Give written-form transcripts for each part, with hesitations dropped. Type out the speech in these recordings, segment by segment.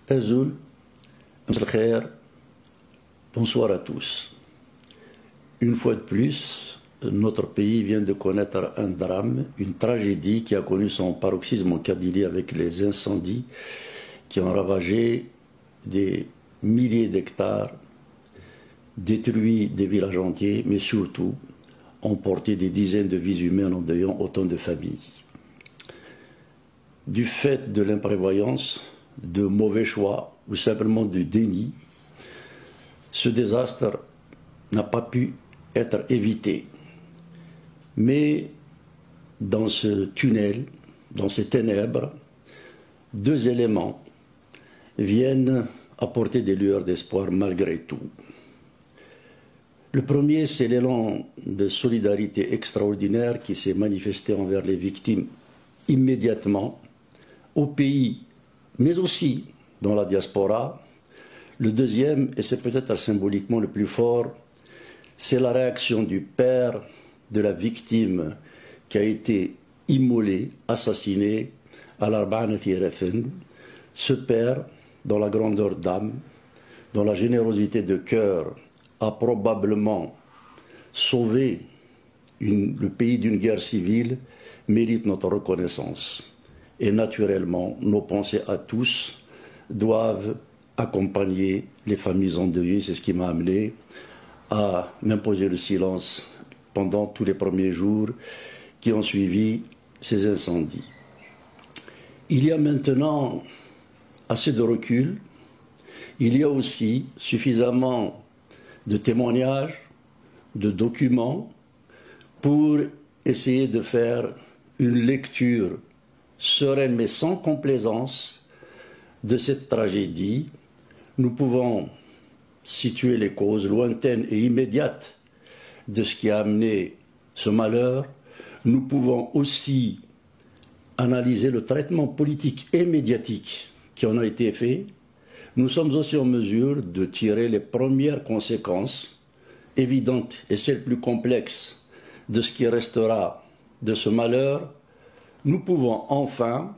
Azoul, bonsoir à tous. Une fois de plus, notre pays vient de connaître un drame, une tragédie qui a connu son paroxysme en Kabylie avec les incendies qui ont ravagé des milliers d'hectares, détruit des villages entiers, mais surtout emporté des dizaines de vies humaines en endeuillant autant de familles. Du fait de l'imprévoyance, de mauvais choix ou simplement du déni, ce désastre n'a pas pu être évité. Mais dans ce tunnel, dans ces ténèbres, deux éléments viennent apporter des lueurs d'espoir malgré tout. Le premier, c'est l'élan de solidarité extraordinaire qui s'est manifesté envers les victimes immédiatement au pays, mais aussi dans la diaspora. Le deuxième, et c'est peut-être symboliquement le plus fort, c'est la réaction du père de la victime qui a été immolé, assassiné à l'Arba'anati Rathin. Ce père, dans la grandeur d'âme, dans la générosité de cœur, a probablement sauvé le pays d'une guerre civile, mérite notre reconnaissance. Et naturellement, nos pensées à tous doivent accompagner les familles endeuillées. C'est ce qui m'a amené à m'imposer le silence pendant tous les premiers jours qui ont suivi ces incendies. Il y a maintenant assez de recul. Il y a aussi suffisamment de témoignages, de documents pour essayer de faire une lecture sereine mais sans complaisance de cette tragédie. Nous pouvons situer les causes lointaines et immédiates de ce qui a amené ce malheur. Nous pouvons aussi analyser le traitement politique et médiatique qui en a été fait. Nous sommes aussi en mesure de tirer les premières conséquences évidentes et celles plus complexes de ce qui restera de ce malheur. Nous pouvons enfin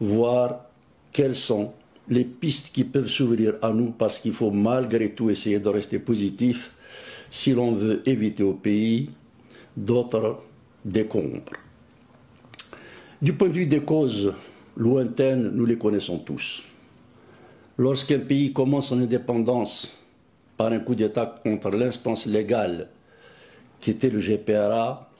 voir quelles sont les pistes qui peuvent s'ouvrir à nous, parce qu'il faut malgré tout essayer de rester positif si l'on veut éviter au pays d'autres décombres. Du point de vue des causes lointaines, nous les connaissons tous. Lorsqu'un pays commence son indépendance par un coup d'État contre l'instance légale qui était le GPRA,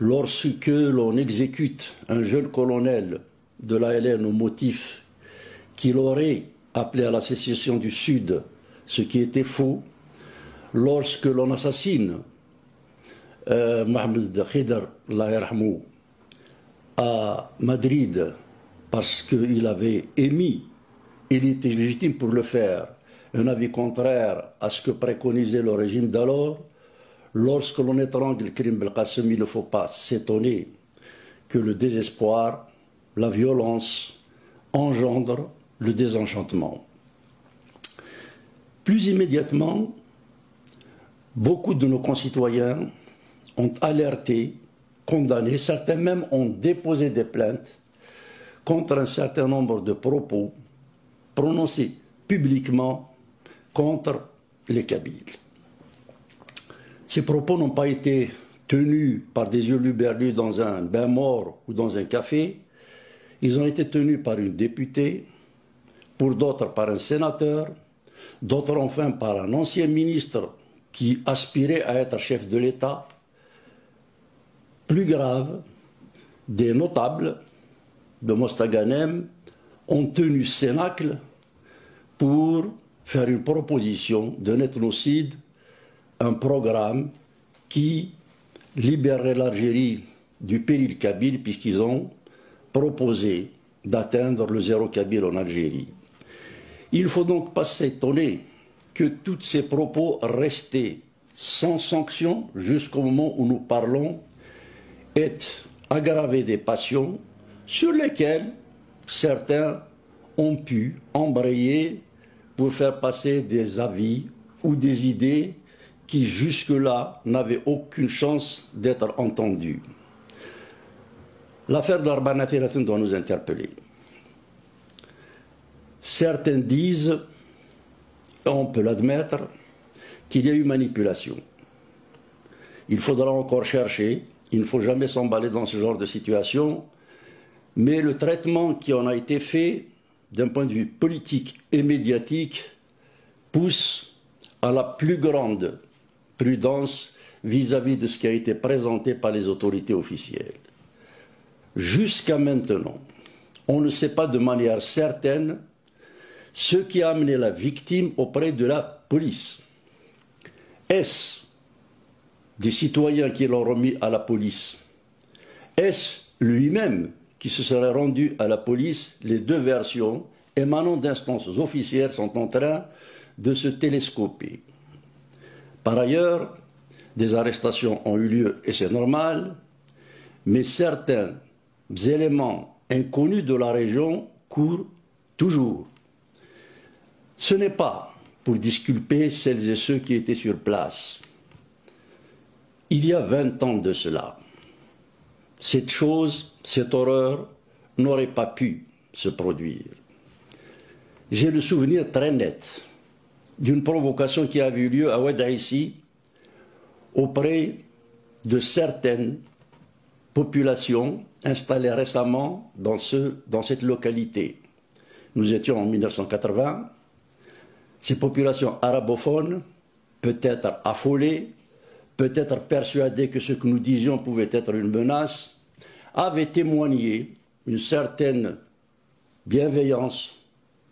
lorsque l'on exécute un jeune colonel de l'ALN au motif qu'il aurait appelé à la sécession du Sud, ce qui était faux, lorsque l'on assassine Mohamed Khidr, Allah yarhamou, à Madrid parce qu'il avait émis, il était légitime pour le faire, un avis contraire à ce que préconisait le régime d'alors. Lorsque l'on étrangle Karim Belkacem, il ne faut pas s'étonner que le désespoir, la violence engendre le désenchantement. Plus immédiatement, beaucoup de nos concitoyens ont alerté, condamné, certains même ont déposé des plaintes contre un certain nombre de propos prononcés publiquement contre les Kabyles. Ces propos n'ont pas été tenus par des yeux luberlus dans un bain mort ou dans un café. Ils ont été tenus par une députée, pour d'autres par un sénateur, d'autres enfin par un ancien ministre qui aspirait à être chef de l'État. Plus grave, des notables de Mostaganem ont tenu cénacle pour faire une proposition d'un ethnocide, un programme qui libérerait l'Algérie du péril kabyle, puisqu'ils ont proposé d'atteindre le zéro kabyle en Algérie. Il ne faut donc pas s'étonner que tous ces propos restés sans sanction jusqu'au moment où nous parlons aient aggravé des passions sur lesquelles certains ont pu embrayer pour faire passer des avis ou des idées qui jusque-là n'avaient aucune chance d'être entendues. L'affaire d'Arba'anati Rathin doit nous interpeller. Certains disent, on peut l'admettre, qu'il y a eu manipulation. Il faudra encore chercher, il ne faut jamais s'emballer dans ce genre de situation, mais le traitement qui en a été fait, d'un point de vue politique et médiatique, pousse à la plus grande prudence vis-à-vis de ce qui a été présenté par les autorités officielles. Jusqu'à maintenant, on ne sait pas de manière certaine ce qui a amené la victime auprès de la police. Est-ce des citoyens qui l'ont remis à la police? Est-ce lui-même qui se serait rendu à la police? Les deux versions émanant d'instances officielles sont en train de se télescoper. Par ailleurs, des arrestations ont eu lieu et c'est normal, mais certains éléments inconnus de la région courent toujours. Ce n'est pas pour disculper celles et ceux qui étaient sur place. Il y a 20 ans de cela, cette chose, cette horreur n'aurait pas pu se produire. J'ai le souvenir très net d'une provocation qui a eu lieu à Oued-Aïssi auprès de certaines populations installées récemment dans cette localité. Nous étions en 1980. Ces populations arabophones, peut-être affolées, peut-être persuadées que ce que nous disions pouvait être une menace, avaient témoigné une certaine bienveillance,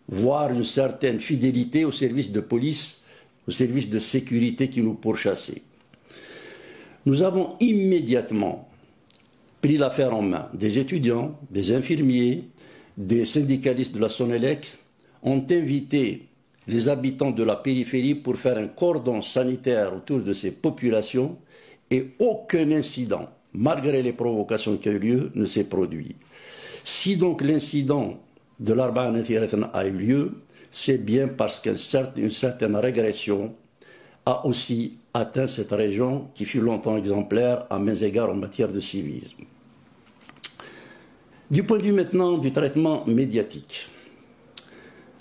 voire une certaine fidélité au service de police, au service de sécurité qui nous pourchassait. Nous avons immédiatement pris l'affaire en main. Des étudiants, des infirmiers, des syndicalistes de la Sonelec ont invité les habitants de la périphérie pour faire un cordon sanitaire autour de ces populations et aucun incident, malgré les provocations qui ont eu lieu, ne s'est produit. Si donc l'incident de l'Arba'a Nathiratna a eu lieu, c'est bien parce qu'une certaine régression a aussi atteint cette région qui fut longtemps exemplaire à mains égards en matière de civisme. Du point de vue maintenant du traitement médiatique,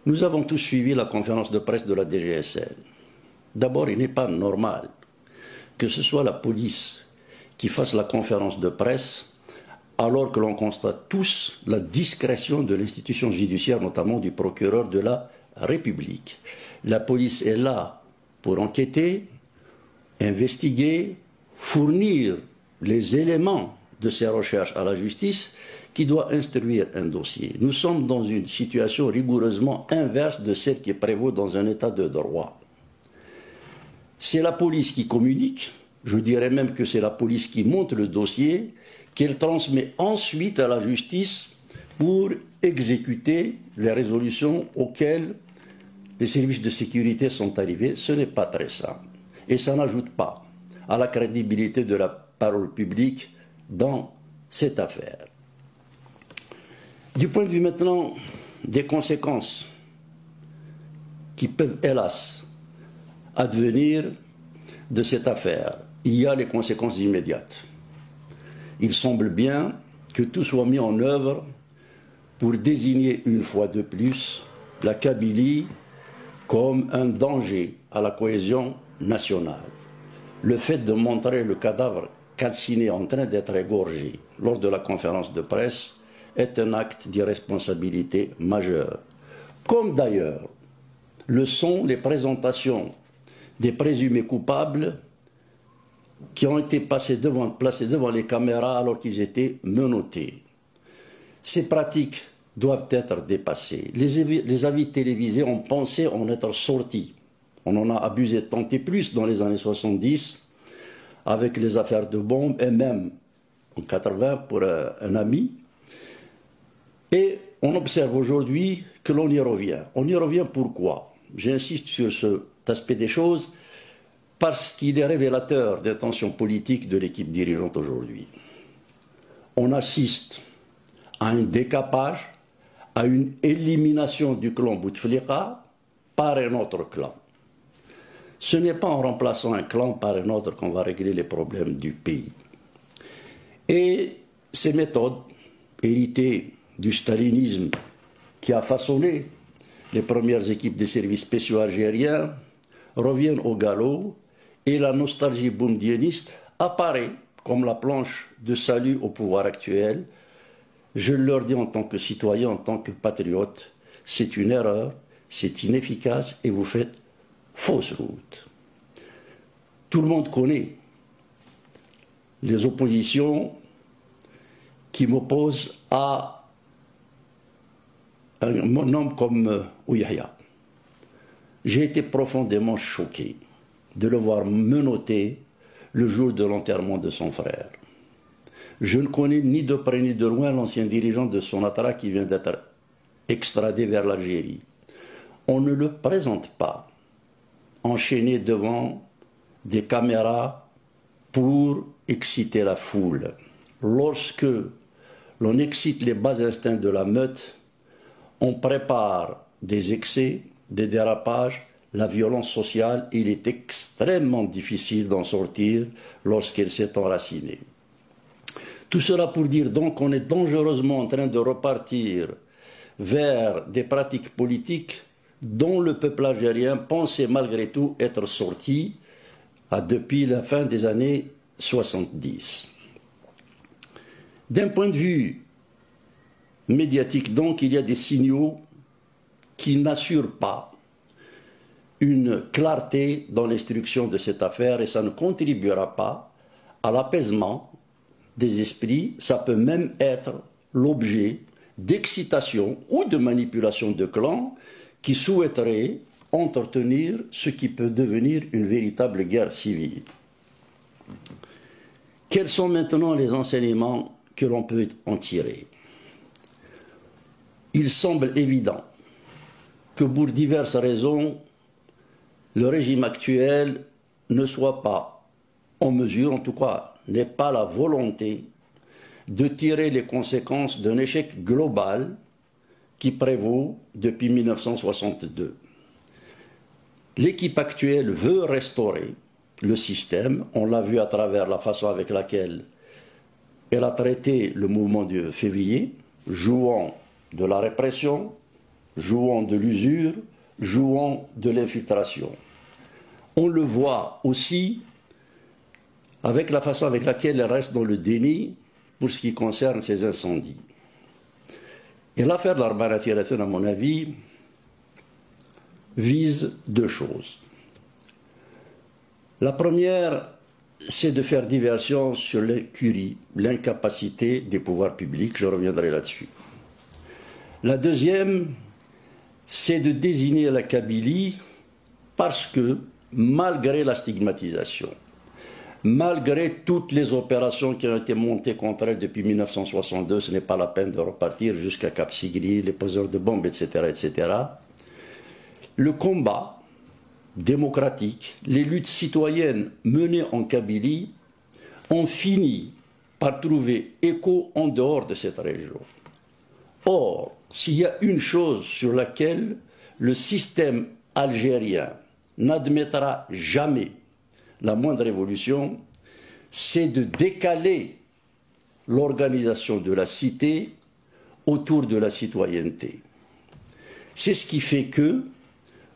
nous avons tous suivi la conférence de presse de la DGSN. D'abord, il n'est pas normal que ce soit la police qui fasse la conférence de presse alors que l'on constate tous la discrétion de l'institution judiciaire, notamment du procureur de la République. La police est là pour enquêter, investiguer, fournir les éléments de ses recherches à la justice qui doit instruire un dossier. Nous sommes dans une situation rigoureusement inverse de celle qui prévaut dans un état de droit. C'est la police qui communique, je dirais même que c'est la police qui monte le dossier, qu'elle transmet ensuite à la justice pour exécuter les résolutions auxquelles les services de sécurité sont arrivés. Ce n'est pas très simple. Et ça n'ajoute pas à la crédibilité de la parole publique dans cette affaire. Du point de vue maintenant des conséquences qui peuvent, hélas, advenir de cette affaire, il y a les conséquences immédiates. Il semble bien que tout soit mis en œuvre pour désigner une fois de plus la Kabylie comme un danger à la cohésion nationale. Le fait de montrer le cadavre calciné en train d'être égorgé lors de la conférence de presse est un acte d'irresponsabilité majeure. Comme d'ailleurs le sont les présentations des présumés coupables qui ont été placés devant les caméras alors qu'ils étaient menottés. Ces pratiques doivent être dépassées. Les avis télévisés ont pensé en être sortis. On en a abusé tant et plus dans les années 70 avec les affaires de bombes et même en 80 pour un ami. Et on observe aujourd'hui que l'on y revient. On y revient pourquoi? J'insiste sur cet aspect des choses parce qu'il est révélateur des tensions politiques de l'équipe dirigeante aujourd'hui. On assiste à un décapage, à une élimination du clan Bouteflika par un autre clan. Ce n'est pas en remplaçant un clan par un autre qu'on va régler les problèmes du pays. Et ces méthodes, héritées du stalinisme qui a façonné les premières équipes des services spéciaux algériens reviennent au galop et la nostalgie boumedieniste apparaît comme la planche de salut au pouvoir actuel. Je leur dis en tant que citoyen, en tant que patriote, c'est une erreur, c'est inefficace et vous faites fausse route. Tout le monde connaît les oppositions qui m'opposent à un homme comme Ouyahia. J'ai été profondément choqué de le voir menotter le jour de l'enterrement de son frère. Je ne connais ni de près ni de loin l'ancien dirigeant de Sonatrach qui vient d'être extradé vers l'Algérie. On ne le présente pas enchaîné devant des caméras pour exciter la foule. Lorsque l'on excite les bas instincts de la meute, on prépare des excès, des dérapages, la violence sociale. Il est extrêmement difficile d'en sortir lorsqu'elle s'est enracinée. Tout cela pour dire donc qu'on est dangereusement en train de repartir vers des pratiques politiques dont le peuple algérien pensait malgré tout être sorti depuis la fin des années 70. D'un point de vue médiatique, donc, il y a des signaux qui n'assurent pas une clarté dans l'instruction de cette affaire et ça ne contribuera pas à l'apaisement des esprits. Ça peut même être l'objet d'excitation ou de manipulation de clans qui souhaiteraient entretenir ce qui peut devenir une véritable guerre civile. Quels sont maintenant les enseignements que l'on peut en tirer? Il semble évident que pour diverses raisons, le régime actuel ne soit pas en mesure, en tout cas, n'ait pas la volonté de tirer les conséquences d'un échec global qui prévaut depuis 1962. L'équipe actuelle veut restaurer le système, on l'a vu à travers la façon avec laquelle elle a traité le mouvement de février, jouant de la répression, jouant de l'usure, jouant de l'infiltration. On le voit aussi avec la façon avec laquelle elle reste dans le déni pour ce qui concerne ces incendies. Et l'affaire de l'Arba Thiarathen, à mon avis, vise deux choses. La première, c'est de faire diversion sur l'incurie, l'incapacité des pouvoirs publics, je reviendrai là-dessus. La deuxième, c'est de désigner la Kabylie parce que, malgré la stigmatisation, malgré toutes les opérations qui ont été montées contre elle depuis 1962, ce n'est pas la peine de repartir jusqu'à Cap Sigri, les poseurs de bombes, etc., etc., le combat démocratique, les luttes citoyennes menées en Kabylie ont fini par trouver écho en dehors de cette région. Or, s'il y a une chose sur laquelle le système algérien n'admettra jamais la moindre évolution, c'est de décaler l'organisation de la cité autour de la citoyenneté. C'est ce qui fait que,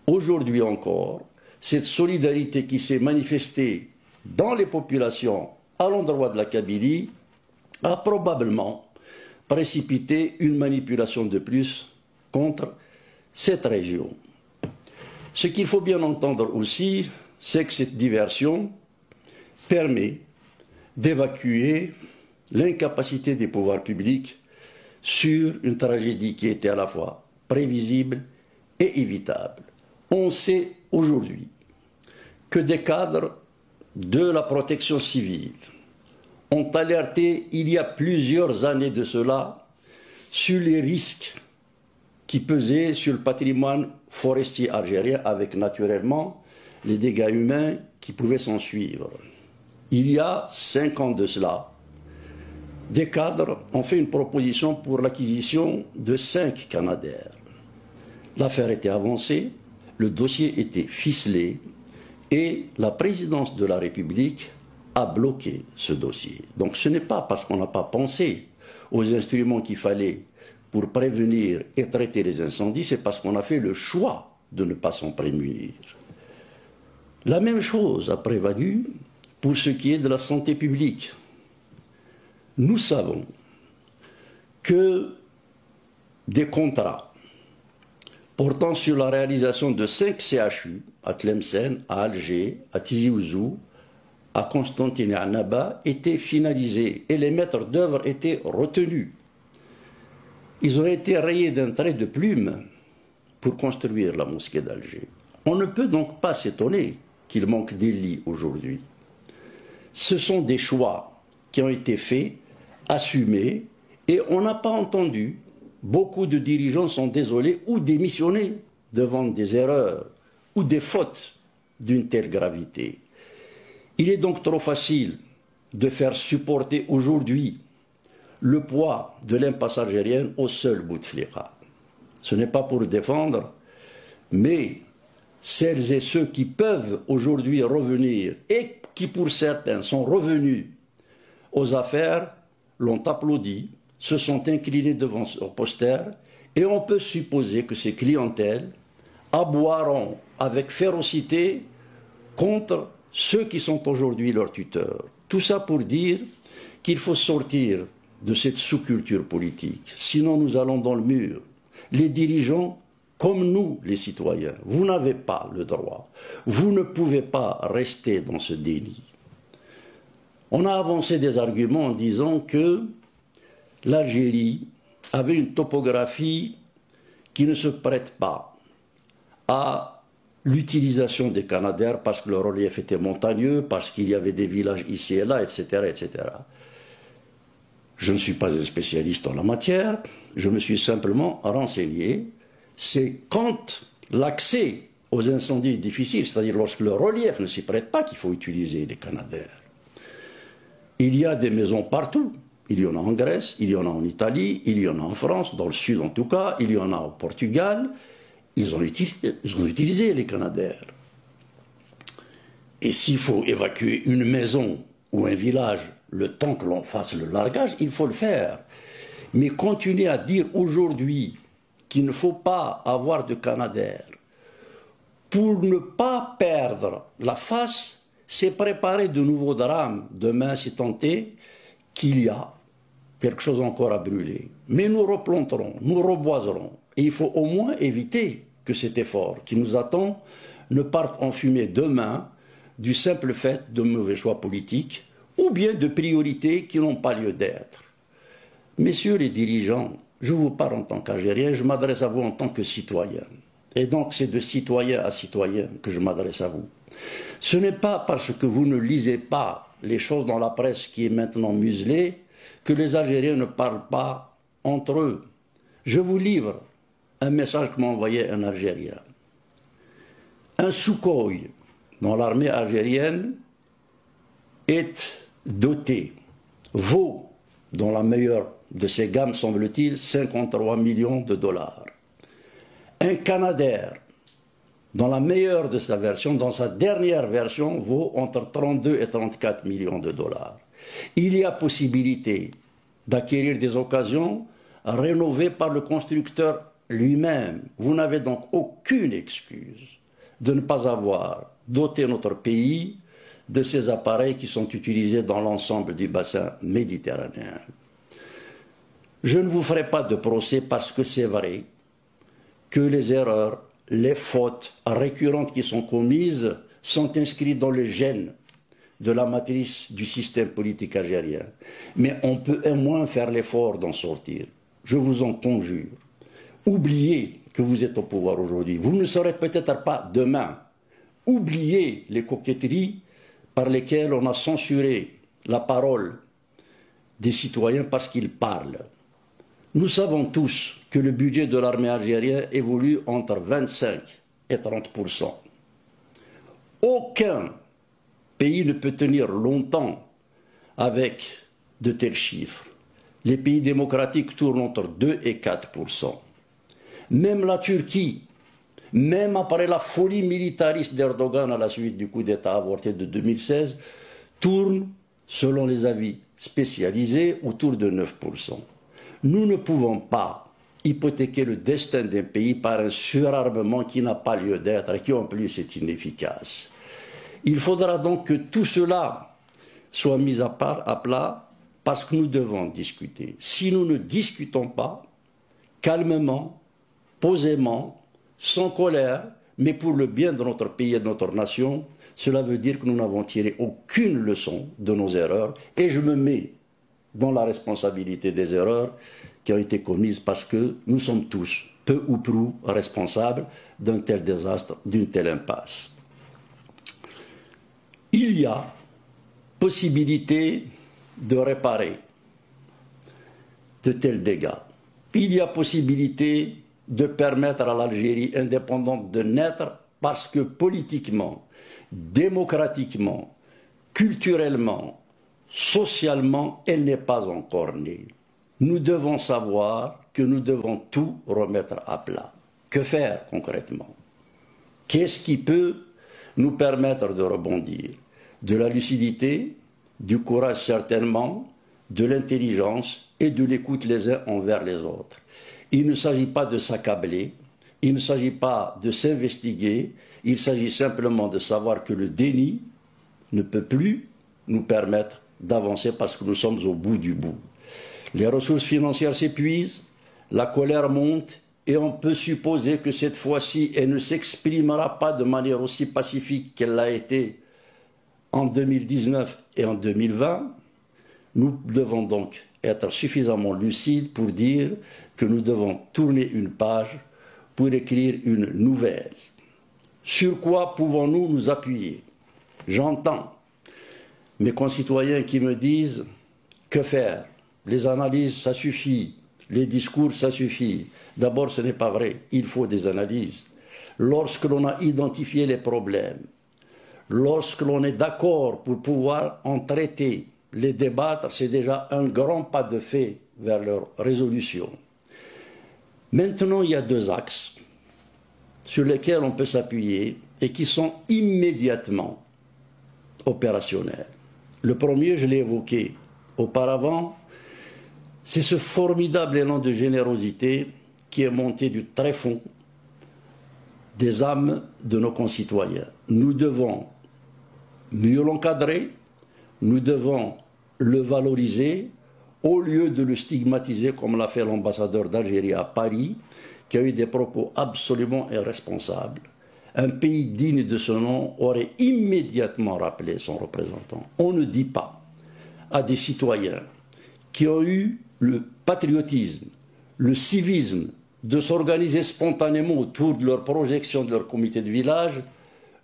aujourd'hui encore, cette solidarité qui s'est manifestée dans les populations à l'endroit de la Kabylie a probablement précipité une manipulation de plus contre cette région. Ce qu'il faut bien entendre aussi, c'est que cette diversion permet d'évacuer l'incapacité des pouvoirs publics sur une tragédie qui était à la fois prévisible et évitable. On sait aujourd'hui que des cadres de la protection civile ont alerté il y a plusieurs années de cela sur les risques qui pesaient sur le patrimoine forestier algérien avec naturellement les dégâts humains qui pouvaient s'en suivre. Il y a 5 ans de cela, des cadres ont fait une proposition pour l'acquisition de 5 canadaires. L'affaire était avancée, le dossier était ficelé et la présidence de la République a bloqué ce dossier. Donc ce n'est pas parce qu'on n'a pas pensé aux instruments qu'il fallait pour prévenir et traiter les incendies, c'est parce qu'on a fait le choix de ne pas s'en prémunir. La même chose a prévalu pour ce qui est de la santé publique. Nous savons que des contrats portant sur la réalisation de 5 CHU à Tlemcen, à Alger, à Tizi Ouzou, à Constantine et à Naba étaient finalisés et les maîtres d'œuvre étaient retenus. Ils ont été rayés d'un trait de plume pour construire la mosquée d'Alger. On ne peut donc pas s'étonner qu'il manque des lits aujourd'hui. Ce sont des choix qui ont été faits, assumés, et on n'a pas entendu. Beaucoup de dirigeants sont désolés ou démissionnés devant des erreurs ou des fautes d'une telle gravité. Il est donc trop facile de faire supporter aujourd'hui le poids de l'impasse algérienne au seul Bouteflika. Ce n'est pas pour défendre, mais celles et ceux qui peuvent aujourd'hui revenir et qui pour certains sont revenus aux affaires l'ont applaudi, se sont inclinés devant ce poster et on peut supposer que ces clientèles aboieront avec férocité contre ceux qui sont aujourd'hui leurs tuteurs. Tout ça pour dire qu'il faut sortir de cette sous-culture politique, sinon nous allons dans le mur. Les dirigeants, comme nous les citoyens, vous n'avez pas le droit, vous ne pouvez pas rester dans ce déni. On a avancé des arguments en disant que l'Algérie avait une topographie qui ne se prête pas à l'utilisation des canadaires parce que le relief était montagneux, parce qu'il y avait des villages ici et là, etc., etc. Je ne suis pas un spécialiste en la matière, je me suis simplement renseigné. C'est quand l'accès aux incendies est difficile, c'est-à-dire lorsque le relief ne s'y prête pas, qu'il faut utiliser les canadaires. Il y a des maisons partout. Il y en a en Grèce, il y en a en Italie, il y en a en France, dans le sud en tout cas, il y en a au Portugal. Ils ont utilisé les canadaires. Et s'il faut évacuer une maison ou un village le temps que l'on fasse le largage, il faut le faire. Mais continuer à dire aujourd'hui qu'il ne faut pas avoir de canadaires pour ne pas perdre la face, c'est préparer de nouveaux drames. Demain, c'est tenté qu'il y a quelque chose encore à brûler. Mais nous replanterons, nous reboiserons. Et il faut au moins éviter que cet effort qui nous attend ne parte en fumée demain du simple fait de mauvais choix politiques ou bien de priorités qui n'ont pas lieu d'être. Messieurs les dirigeants, je vous parle en tant qu'Algérien, je m'adresse à vous en tant que citoyen. Et donc c'est de citoyen à citoyen que je m'adresse à vous. Ce n'est pas parce que vous ne lisez pas les choses dans la presse qui est maintenant muselée que les Algériens ne parlent pas entre eux. Je vous livre un message que m'a envoyé un Algérien. Un Sukhoi dans l'armée algérienne est doté, vaut, dans la meilleure de ses gammes, semble-t-il, 53 millions de dollars. Un Canadair, dans la meilleure de sa version, dans sa dernière version, vaut entre 32 et 34 millions de dollars. Il y a possibilité d'acquérir des occasions rénovées par le constructeur lui-même. Vous n'avez donc aucune excuse de ne pas avoir doté notre pays de ces appareils qui sont utilisés dans l'ensemble du bassin méditerranéen. Je ne vous ferai pas de procès parce que c'est vrai que les erreurs, les fautes récurrentes qui sont commises sont inscrites dans le gène de la matrice du système politique algérien. Mais on peut au moins faire l'effort d'en sortir. Je vous en conjure. Oubliez que vous êtes au pouvoir aujourd'hui. Vous ne serez peut-être pas demain. Oubliez les coquetteries par lesquelles on a censuré la parole des citoyens parce qu'ils parlent. Nous savons tous que le budget de l'armée algérienne évolue entre 25 et 30%. Aucun pays ne peut tenir longtemps avec de tels chiffres. Les pays démocratiques tournent entre 2 et 4%. Même la Turquie, même après la folie militariste d'Erdogan à la suite du coup d'État avorté de 2016, tourne, selon les avis spécialisés, autour de 9%. Nous ne pouvons pas hypothéquer le destin d'un pays par un surarmement qui n'a pas lieu d'être et qui en plus est inefficace. Il faudra donc que tout cela soit mis à plat parce que nous devons discuter. Si nous ne discutons pas, calmement, posément, sans colère, mais pour le bien de notre pays et de notre nation, cela veut dire que nous n'avons tiré aucune leçon de nos erreurs et je me mets dans la responsabilité des erreurs qui ont été commises parce que nous sommes tous, peu ou prou, responsables d'un tel désastre, d'une telle impasse. Il y a possibilité de réparer de tels dégâts. Il y a possibilité de permettre à l'Algérie indépendante de naître parce que politiquement, démocratiquement, culturellement, socialement, elle n'est pas encore née. Nous devons savoir que nous devons tout remettre à plat. Que faire concrètement? Qu'est-ce qui peut nous permettre de rebondir? De la lucidité, du courage certainement, de l'intelligence et de l'écoute les uns envers les autres. Il ne s'agit pas de s'accabler, il ne s'agit pas de s'investiguer, il s'agit simplement de savoir que le déni ne peut plus nous permettre d'avancer parce que nous sommes au bout du bout. Les ressources financières s'épuisent, la colère monte et on peut supposer que cette fois-ci, elle ne s'exprimera pas de manière aussi pacifique qu'elle l'a été en 2019 et en 2020. Nous devons donc être suffisamment lucides pour dire que nous devons tourner une page pour écrire une nouvelle. Sur quoi pouvons-nous nous appuyer? J'entends mes concitoyens qui me disent que faire? Les analyses, ça suffit. Les discours, ça suffit. D'abord, ce n'est pas vrai. Il faut des analyses. Lorsque l'on a identifié les problèmes, lorsque l'on est d'accord pour pouvoir en traiter, les débattre, c'est déjà un grand pas de fait vers leur résolution. Maintenant, il y a deux axes sur lesquels on peut s'appuyer et qui sont immédiatement opérationnels. Le premier, je l'ai évoqué auparavant, c'est ce formidable élan de générosité qui est monté du tréfonds des âmes de nos concitoyens. Nous devons mieux l'encadrer, nous devons le valoriser au lieu de le stigmatiser comme l'a fait l'ambassadeur d'Algérie à Paris, qui a eu des propos absolument irresponsables. Un pays digne de ce nom aurait immédiatement rappelé son représentant. On ne dit pas à des citoyens qui ont eu le patriotisme, le civisme de s'organiser spontanément autour de leur projection de leur comité de village,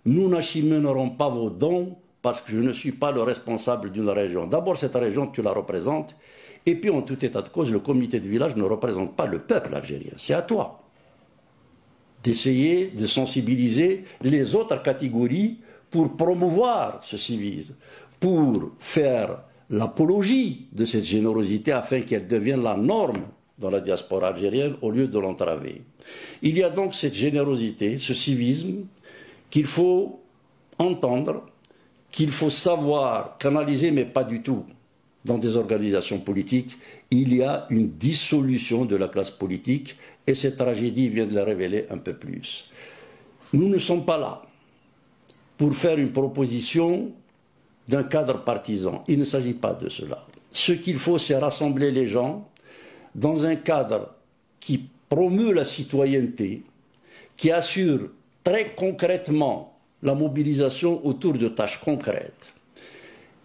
nous n'acheminerons pas vos dons parce que je ne suis pas le responsable d'une région. D'abord, cette région, tu la représentes, et puis en tout état de cause, le comité de village ne représente pas le peuple algérien. C'est à toi d'essayer de sensibiliser les autres catégories pour promouvoir ce civisme, pour faire l'apologie de cette générosité afin qu'elle devienne la norme dans la diaspora algérienne au lieu de l'entraver. Il y a donc cette générosité, ce civisme qu'il faut entendre, qu'il faut savoir canaliser, mais pas du tout dans des organisations politiques. Il y a une dissolution de la classe politique et cette tragédie vient de la révéler un peu plus. Nous ne sommes pas là pour faire une proposition d'un cadre partisan. Il ne s'agit pas de cela. Ce qu'il faut, c'est rassembler les gens dans un cadre qui promeut la citoyenneté, qui assure très concrètement la mobilisation autour de tâches concrètes.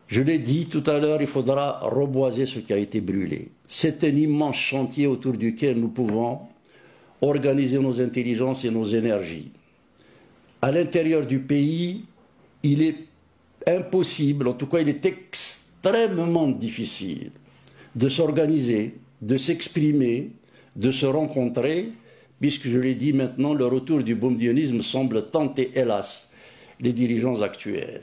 Je l'ai dit tout à l'heure, il faudra reboiser ce qui a été brûlé. C'est un immense chantier autour duquel nous pouvons organiser nos intelligences et nos énergies. À l'intérieur du pays, il est impossible, en tout cas il est extrêmement difficile de s'organiser, de s'exprimer, de se rencontrer, puisque je l'ai dit maintenant, le retour du boumdionisme semble tenter, hélas, les dirigeants actuels.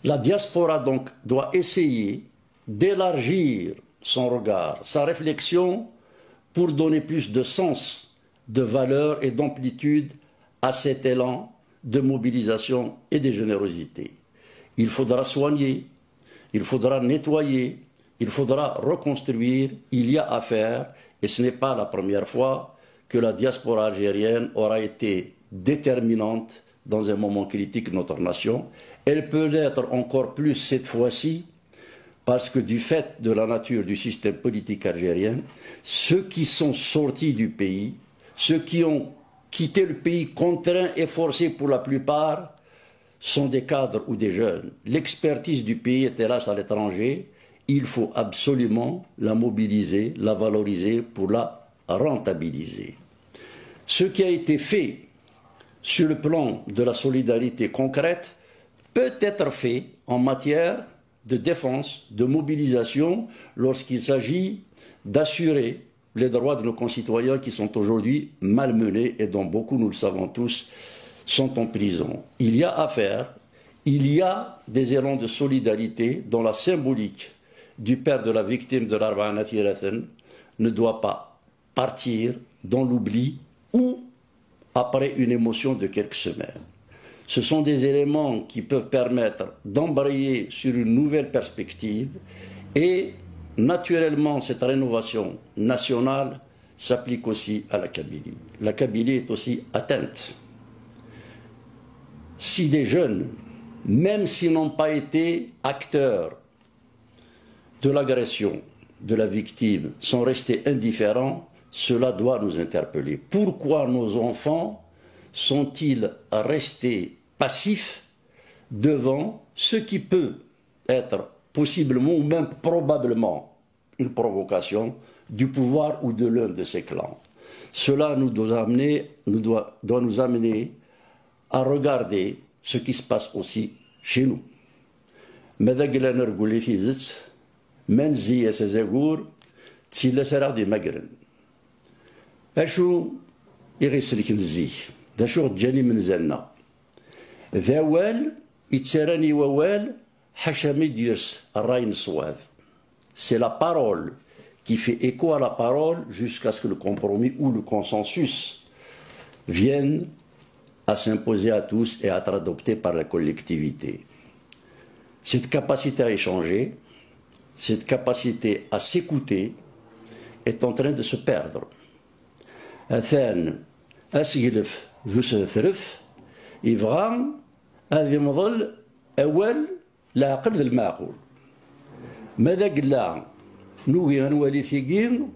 La diaspora donc doit essayer d'élargir son regard, sa réflexion, pour donner plus de sens, de valeur et d'amplitude à cet élan de mobilisation et de générosité. Il faudra soigner, il faudra nettoyer, il faudra reconstruire, il y a à faire, et ce n'est pas la première fois, que la diaspora algérienne aura été déterminante dans un moment critique de notre nation. Elle peut l'être encore plus cette fois-ci, parce que du fait de la nature du système politique algérien, ceux qui sont sortis du pays, ceux qui ont quitté le pays contraints et forcés pour la plupart, sont des cadres ou des jeunes. L'expertise du pays est hélas à l'étranger. Il faut absolument la mobiliser, la valoriser pour la rentabiliser. Ce qui a été fait sur le plan de la solidarité concrète peut être fait en matière de défense, de mobilisation, lorsqu'il s'agit d'assurer les droits de nos concitoyens qui sont aujourd'hui malmenés et dont beaucoup, nous le savons tous, sont en prison. Il y a à faire, il y a des élans de solidarité dont la symbolique du père de la victime de l'Arba'ana Tirathan ne doit pas partir dans l'oubli ou après une émotion de quelques semaines. Ce sont des éléments qui peuvent permettre d'embrayer sur une nouvelle perspective et naturellement cette rénovation nationale s'applique aussi à la Kabylie. La Kabylie est aussi atteinte. Si des jeunes, même s'ils n'ont pas été acteurs de l'agression de la victime, sont restés indifférents, cela doit nous interpeller. Pourquoi nos enfants sont-ils restés passifs devant ce qui peut être possiblement ou même probablement une provocation du pouvoir ou de l'un de ces clans? Cela doit nous amener à regarder ce qui se passe aussi chez nous. منزي سزاغور تسيلا سرع دي مقرن اشو يغسلك نزيه دا شو جاني من زلنا ذا وال يتسراني ووال حشامي ديرس الراي الصواب. C'est la parole qui fait écho à la parole jusqu'à ce que le compromis ou le consensus vienne à s'imposer à tous et à être adopté par la collectivité. Cette capacité à échanger, cette capacité à s'écouter est en train de se perdre. Athan asgilf ذو يبغى هذا مظل أول لا عقل المعقول. ماذا قلنا نوي نولي ثقين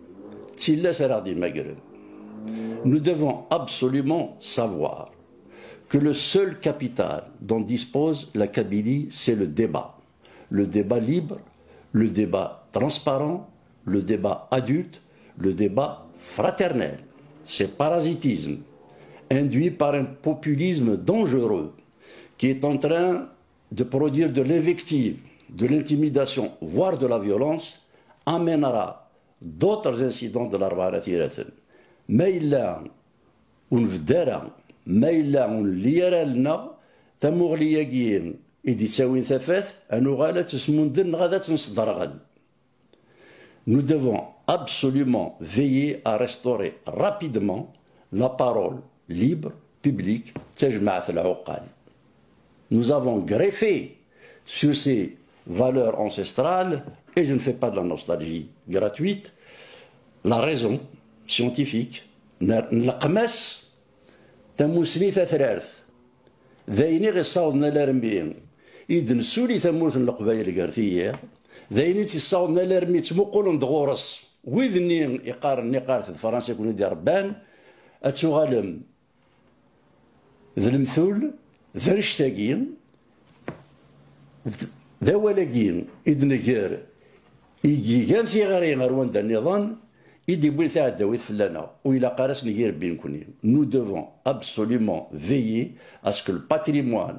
تسلا سرادي مقرن. Nous devons absolument savoir que le seul capital dont dispose la Kabylie, c'est le débat. Le débat libre, le débat transparent, le débat adulte, le débat fraternel. C'est parasitisme induit par un populisme dangereux qui est en train de produire de l'invective, de l'intimidation, voire de la violence, amènera d'autres incidents de l'Arba'ana Tirathan. Mais il a une vedara, mais il a une lieralna, tamourliagien. Nous devons absolument veiller à restaurer rapidement la parole libre, publique, nous avons greffé sur ces valeurs ancestrales, et je ne fais pas de la nostalgie gratuite, la raison scientifique, ذايني غيصاوضنا لارمي إذن سولي ثمورث القبائل القارثية ذايني تيصاوضنا لارمي تمقول ندغورس ويذني يقارن فرنسا يكون يدي ربان أتوغالم ذا المثول ذا نشتاقين ذا ولاقين إذن غير يجي كان في غير غروان دا النظام nous devons absolument veiller à ce que le patrimoine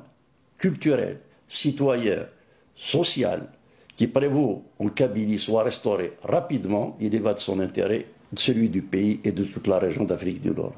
culturel, citoyen, social qui prévaut en Kabylie soit restauré rapidement. Il y va de son intérêt, de celui du pays et de toute la région d'Afrique du Nord.